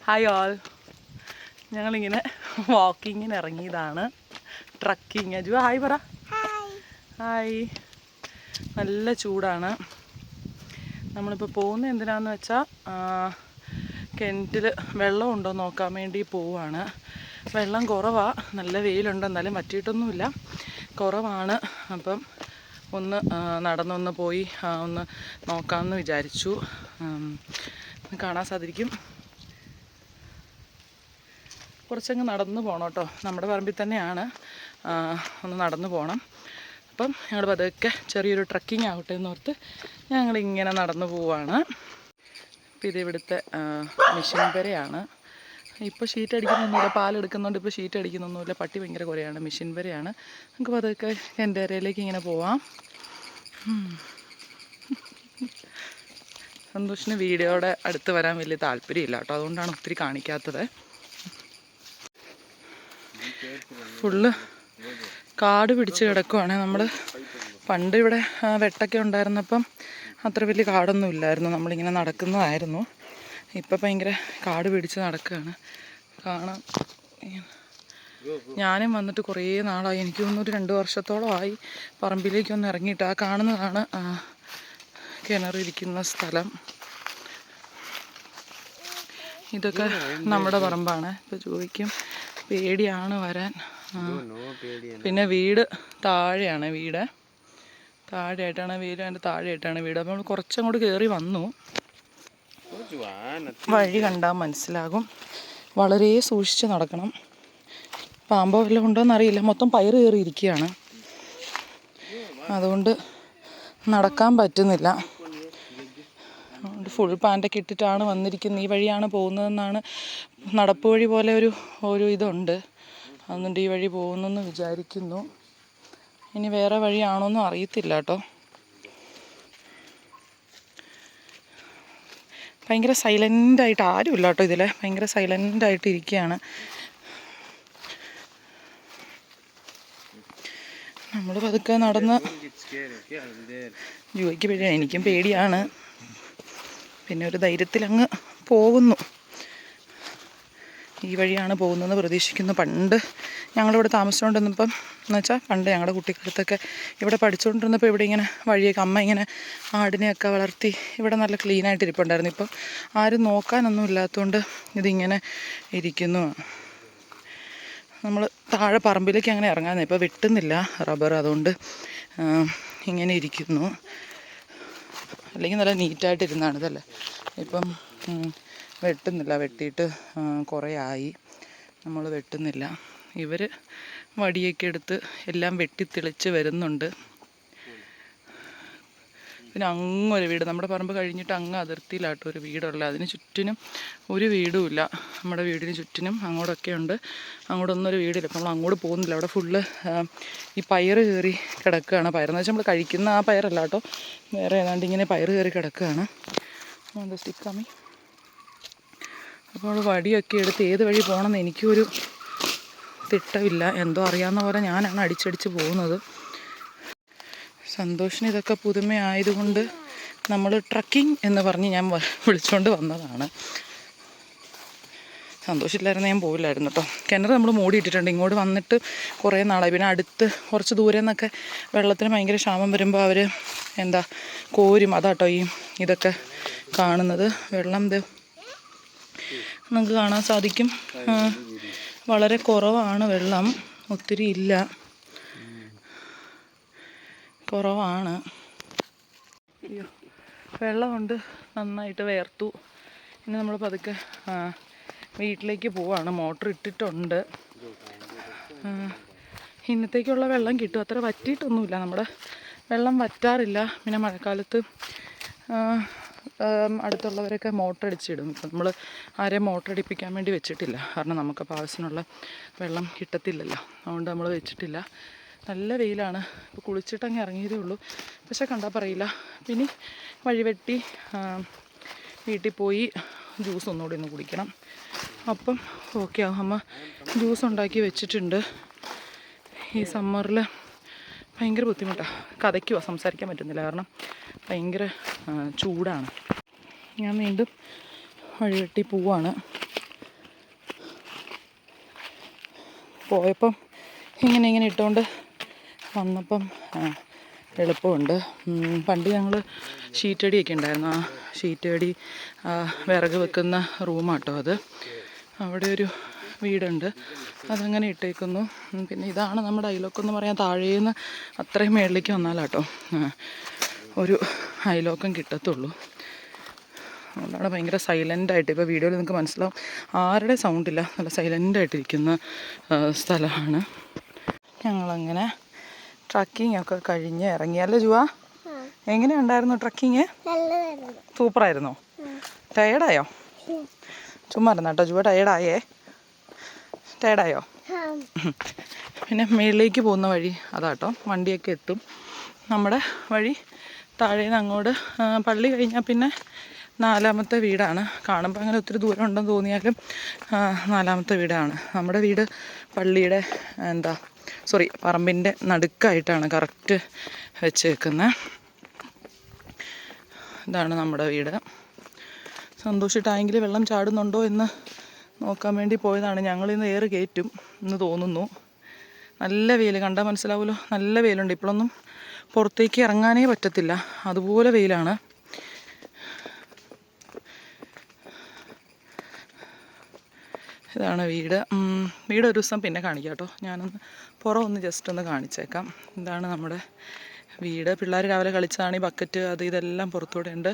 Hi all, ഞങ്ങളിങ്ങനെ വാക്കിങ്ങിന് ഇറങ്ങിയതാണ്. Trekking. Aju hi പറ. ഹായ്. നല്ല ചൂടാണ്. നമ്മളിപ്പോൾ പോകുന്നത് എന്തിനാന്ന് വെച്ചാൽ കിണറ്റിൽ വെള്ളം ഉണ്ടോ നോക്കാൻ വേണ്ടി പോവുകയാണ്. വെള്ളം കുറവാണ്, നല്ല വെയിലുണ്ട്, എന്നാലും പറ്റിയിട്ടൊന്നുമില്ല, കുറവാണ്. അപ്പം ഒന്ന് നടന്നൊന്ന് പോയി ഒന്ന് നോക്കാമെന്ന് വിചാരിച്ചു. കാണാൻ സാധിക്കും. കുറച്ചങ്ങ് നടന്നു പോകണം കേട്ടോ, നമ്മുടെ പറമ്പിൽ തന്നെയാണ്. ഒന്ന് നടന്നു പോകണം. അപ്പം ഞങ്ങൾ പതുക്കെ ചെറിയൊരു ട്രക്കിംഗ് ആവട്ടെ എന്നോർത്ത് ഞങ്ങളിങ്ങനെ നടന്നു പോവാണ്. അപ്പോൾ ഇത് ഇവിടുത്തെ മിഷൻ പെരയാണ്. ഇപ്പോൾ ഷീറ്റ് അടിക്കുന്നൊന്നുമില്ല, പാലെടുക്കുന്നുണ്ട്. ഇപ്പോൾ ഷീറ്റ് അടിക്കുന്നൊന്നുമില്ല, പട്ടി ഭയങ്കര കുറയാണ്. മിഷൻ പെരയാണ്. നമുക്ക് പതുക്കെ എൻ്റെ അരയിലേക്ക് ഇങ്ങനെ പോവാം. സന്തോഷിന് വീഡിയോയുടെ അടുത്ത് വരാൻ വലിയ താല്പര്യമില്ല കേട്ടോ, അതുകൊണ്ടാണ് ഒത്തിരി കാണിക്കാത്തത്. ഫുള്ള് കാട് പിടിച്ച് കിടക്കുവാണ്. നമ്മൾ പണ്ട് ഇവിടെ വെട്ടൊക്കെ ഉണ്ടായിരുന്നപ്പം അത്ര വലിയ കാടൊന്നും ഇല്ലായിരുന്നു, നമ്മളിങ്ങനെ നടക്കുന്നതായിരുന്നു. ഇപ്പം ഭയങ്കര കാട് പിടിച്ച് നടക്കുകയാണ്. കാണാം. ഞാനും വന്നിട്ട് കുറേ നാളായി, എനിക്ക് തോന്നുന്നു 2 വർഷത്തോളമായി പറമ്പിലേക്കൊന്ന് ഇറങ്ങിയിട്ട്. ആ കാണുന്നതാണ് കിണറിരിക്കുന്ന സ്ഥലം. ഇതൊക്കെ നമ്മുടെ പറമ്പാണ്. ഇപ്പോൾ ചോദിക്കും പേടിയാണ് വരാൻ. പിന്നെ വീട് താഴെയാണ്, വീട് താഴെയായിട്ടാണ് വീട്, അതിൻ്റെ താഴെയായിട്ടാണ് വീട്. അപ്പോൾ നമ്മൾ കുറച്ചങ്ങോട്ട് കയറി വന്നു. വഴി കണ്ടാൽ മനസ്സിലാകും. വളരെ സൂക്ഷിച്ച് നടക്കണം. പാമ്പോ വല്ലതും ഉണ്ടോയെന്നറിയില്ല, മൊത്തം പയറ് കയറിയിരിക്കുകയാണ്, അതുകൊണ്ട് നടക്കാൻ പറ്റുന്നില്ല. ഫുൾ പാൻറ്റൊക്കെ ഇട്ടിട്ടാണ് വന്നിരിക്കുന്നത്. ഈ വഴിയാണ് പോകുന്നതെന്നാണ്, നടപ്പ് വഴി പോലെ ഒരു ഇതുണ്ട്. അതുകൊണ്ട് ഈ വഴി പോകുന്നെന്ന് വിചാരിക്കുന്നു. ഇനി വേറെ വഴിയാണോന്നും അറിയത്തില്ല കേട്ടോ. ഭയങ്കര സൈലൻ്റായിട്ട് ആരുമില്ല കേട്ടോ ഇതിൽ, ഭയങ്കര സൈലൻ്റായിട്ട് ഇരിക്കുകയാണ്. നമ്മൾ പതുക്കെ നടന്ന് ജോലിക്ക് പേടിയാണ്, എനിക്കും പേടിയാണ്. പിന്നെ ഒരു ധൈര്യത്തിലങ്ങ് പോകുന്നു. ഈ വഴിയാണ് പോകുന്നതെന്ന് പ്രതീക്ഷിക്കുന്നു. പണ്ട് ഞങ്ങളിവിടെ താമസിച്ചുകൊണ്ടിരുന്നപ്പം എന്ന് വെച്ചാൽ പണ്ട് ഞങ്ങളുടെ കുട്ടിക്കാലത്തൊക്കെ ഇവിടെ പഠിച്ചുകൊണ്ടിരുന്നപ്പോൾ ഇവിടെ ഇങ്ങനെ വഴിയൊക്കെ അമ്മ ഇങ്ങനെ ആടിനെയൊക്കെ വളർത്തി ഇവിടെ നല്ല ക്ലീനായിട്ട് ഇരിപ്പുണ്ടായിരുന്നു. ഇപ്പം ആരും നോക്കാനൊന്നും ഇല്ലാത്തതുകൊണ്ട് ഇതിങ്ങനെ ഇരിക്കുന്നു. നമ്മൾ താഴെ പറമ്പിലേക്ക് അങ്ങനെ ഇറങ്ങാൻ ഇപ്പോൾ വെട്ടുന്നില്ല റബ്ബർ, അതുകൊണ്ട് ഇങ്ങനെ ഇരിക്കുന്നു. അല്ലെങ്കിൽ നല്ല നീറ്റായിട്ടിരുന്നാണ് ഇതല്ലേ. ഇപ്പം വെട്ടുന്നില്ല, വെട്ടിയിട്ട് കുറേ ആയി, നമ്മൾ വെട്ടുന്നില്ല. ഇവർ വടിയൊക്കെ എടുത്ത് എല്ലാം വെട്ടിത്തെളിച്ച് വരുന്നുണ്ട്. പിന്നെ അങ്ങൊരു വീട്, നമ്മുടെ പറമ്പ് കഴിഞ്ഞിട്ട് അങ്ങ് അതിർത്തിയിലാട്ടോ ഒരു വീടുള്ള, അതിന് ചുറ്റിനും ഒരു വീടുമില്ല. നമ്മുടെ വീടിന് ചുറ്റിനും അങ്ങോട്ടൊക്കെ ഉണ്ട്, അങ്ങോട്ടൊന്നും ഒരു വീടില്ല. അപ്പോൾ നമ്മൾ അങ്ങോട്ട് പോകുന്നില്ല. അവിടെ ഫുള്ള് ഈ പയറ് കയറി കിടക്കുകയാണ്. പയറെന്ന് വെച്ചാൽ നമ്മൾ കഴിക്കുന്ന ആ പയറല്ല കേട്ടോ, വേറെ ഏതാണ്ട് ഇങ്ങനെ പയറ് കയറി കിടക്കുകയാണ്. എന്താ സ്റ്റിക്കാമി. അപ്പോൾ വടിയൊക്കെ എടുത്ത് ഏത് വഴി പോകണമെന്ന് എനിക്കൊരു തിട്ടമില്ല. എന്തോ അറിയാവുന്ന പോലെ ഞാനാണ് അടിച്ചടിച്ച് പോകുന്നത്. സന്തോഷിന് ഇതൊക്കെ പുതുമയായതുകൊണ്ട് നമ്മൾ ട്രക്കിംഗ് എന്ന് പറഞ്ഞ് ഞാൻ വിളിച്ചുകൊണ്ട് വന്നതാണ്. സന്തോഷമില്ലായിരുന്നു ഞാൻ പോവില്ലായിരുന്നു കേട്ടോ. കിണർ നമ്മൾ മൂടിയിട്ടിട്ടുണ്ട്. ഇങ്ങോട്ട് വന്നിട്ട് കുറേ നാളായി. പിന്നെ അടുത്ത് കുറച്ച് ദൂരെ നിന്നൊക്കെ വെള്ളത്തിന് ഭയങ്കര ക്ഷാമം വരുമ്പോൾ അവർ കോരും. അതാട്ടോ ഈ ഇതൊക്കെ കാണുന്നത്. വെള്ളം നമുക്ക് കാണാൻ സാധിക്കും, വളരെ കുറവാണ് വെള്ളം, ഒത്തിരി ഇല്ല, കുറവാണ്. അയ്യോ, വെള്ളമുണ്ട്, നന്നായിട്ട് വേർത്തു. ഇനി നമ്മൾ പതുക്കെ വീട്ടിലേക്ക് പോവാണ്. മോട്ടർ ഇട്ടിട്ടുണ്ട്. ഇന്നത്തേക്കുള്ള വെള്ളം കിട്ടും. അത്ര വറ്റിയിട്ടൊന്നുമില്ല, നമ്മുടെ വെള്ളം വറ്റാറില്ല. പിന്നെ മഴക്കാലത്ത് അടുത്തുള്ളവരൊക്കെ മോട്ടർ അടിച്ചിടും. ഇപ്പം നമ്മൾ ആരെയും മോട്ടർ അടിപ്പിക്കാൻ വേണ്ടി വെച്ചിട്ടില്ല, കാരണം നമുക്കപ്പോൾ ആവശ്യത്തിനുള്ള വെള്ളം കിട്ടത്തില്ലല്ലോ, അതുകൊണ്ട് നമ്മൾ വെച്ചിട്ടില്ല. നല്ല വെയിലാണ്. ഇപ്പോൾ കുളിച്ചിട്ടങ്ങ് ഇറങ്ങിയതേ ഉള്ളൂ, പക്ഷെ കണ്ടാൽ പറയില്ല. പിന്നെ വഴിവെട്ടി വീട്ടിൽ പോയി ജ്യൂസ് ഒന്നുകൂടി ഒന്ന് കുടിക്കണം, അപ്പം ഓക്കെ ആവും. അമ്മ ജ്യൂസ് ഉണ്ടാക്കി വെച്ചിട്ടുണ്ട്. ഈ സമ്മറിൽ ഭയങ്കര ബുദ്ധിമുട്ടാണ്, കഥയ്ക്കുവാ, സംസാരിക്കാൻ പറ്റുന്നില്ല, കാരണം ഭയങ്കര ചൂടാണ്. ഞാൻ വീണ്ടും വഴിവെട്ടി പോവാണ്. പോയപ്പം ഇങ്ങനെ ഇട്ടുകൊണ്ട് വന്നപ്പം എളുപ്പമുണ്ട്. പണ്ട് ഞങ്ങൾ ഷീറ്റടിയൊക്കെ ഉണ്ടായിരുന്നു. ആ ഷീറ്റടി വിറക് വെക്കുന്ന റൂമാട്ടോ അത്. അവിടെ ഒരു വീടുണ്ട്, അതങ്ങനെ ഇട്ടേക്കുന്നു. പിന്നെ ഇതാണ് നമ്മുടെ അയലോക്കം എന്ന് പറയാൻ. താഴേന്ന് അത്രയും മേളിലേക്ക് വന്നാലാട്ടോ ഒരു അയലോക്കം കിട്ടത്തുള്ളൂ. അതുകൊണ്ടാണ് ഭയങ്കര സൈലൻ്റായിട്ട്, ഇപ്പോൾ വീഡിയോയിൽ നിങ്ങൾക്ക് മനസ്സിലാവും ആരുടെ സൗണ്ടില്ല, നല്ല സൈലൻ്റായിട്ടിരിക്കുന്ന സ്ഥലമാണ്. ഞങ്ങളങ്ങനെ ട്രക്കിംഗ് ഒക്കെ കഴിഞ്ഞ് ഇറങ്ങിയല്ലേ ജുവാ? എങ്ങനെയുണ്ടായിരുന്നു ട്രക്കിങ്? സൂപ്പറായിരുന്നോ? ടയേർഡായോ? ചുമ്മാ ഇരുന്ന കേട്ടോ ജുവ, ടയേർഡായോ? പിന്നെ മേളിലേക്ക് പോകുന്ന വഴി അതാട്ടോ, വണ്ടിയൊക്കെ എത്തും. നമ്മുടെ വഴി താഴേന്ന് അങ്ങോട്ട് പള്ളി കഴിഞ്ഞാൽ പിന്നെ 4ാമത്തെ വീടാണ്. കാണുമ്പോൾ അങ്ങനെ ഒത്തിരി ദൂരം ഉണ്ടെന്ന് തോന്നിയാലും 4ാമത്തെ വീടാണ്. നമ്മുടെ വീട് പള്ളിയുടെ പറമ്പിൻ്റെ നടുക്കായിട്ടാണ് കറക്റ്റ് വെച്ചേക്കുന്നത്. ഇതാണ് നമ്മുടെ വീട്. സന്തോഷ് ടാങ്കിൽ വെള്ളം ചാടുന്നുണ്ടോ എന്ന് നോക്കാൻ വേണ്ടി പോയതാണ്. ഞങ്ങളിന്ന് ഏറ് കയറ്റും എന്ന് തോന്നുന്നു. നല്ല വെയിൽ കണ്ടാൽ മനസ്സിലാവുമല്ലോ, നല്ല വെയിലുണ്ട്. ഇപ്പോഴൊന്നും പുറത്തേക്ക് ഇറങ്ങാനേ പറ്റത്തില്ല, അതുപോലെ വെയിലാണ്. ഇതാണ് വീട്. വീട് ഒരു ദിവസം പിന്നെ കാണിക്കാം കേട്ടോ. ഞാനൊന്ന് പുറമൊന്ന് ജസ്റ്റ് ഒന്ന് കാണിച്ചേക്കാം. ഇതാണ് നമ്മുടെ വീട്. പിള്ളേർ രാവിലെ കളിച്ചതാണ്. ഈ ബക്കറ്റ് അത് ഇതെല്ലാം പുറത്തൂടെ ഉണ്ട്.